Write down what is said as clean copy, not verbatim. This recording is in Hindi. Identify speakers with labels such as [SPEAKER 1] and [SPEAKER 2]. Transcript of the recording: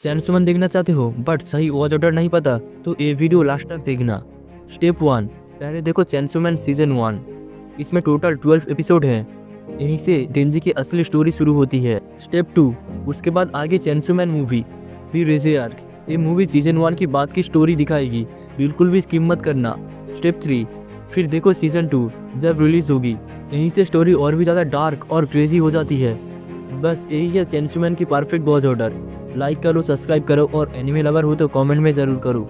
[SPEAKER 1] चैनसो मैन देखना चाहते हो बट सही वॉच ऑर्डर नहीं पता तो ये वीडियो लास्ट तक देखना। स्टेप 1, पहले देखो चैनसो मैन सीजन 1। इसमें टोटल 12 एपिसोड हैं। यहीं से डेंजी की असली स्टोरी शुरू होती है। स्टेप 2, उसके बाद आगे चैनसो मैन मूवी दी रेज़ेआर्क। ये मूवी सीजन 1 की बात की स्टोरी दिखाएगी, बिल्कुल भी स्किप मत करना। स्टेप 3, फिर देखो सीजन 2 जब रिलीज होगी। यहीं से स्टोरी और भी ज़्यादा डार्क और क्रेजी हो जाती है। बस यही है चैनसो मैन की परफेक्ट वॉच ऑर्डर। लाइक करो, सब्सक्राइब करो और एनिमे लवर हो तो कमेंट में ज़रूर करो।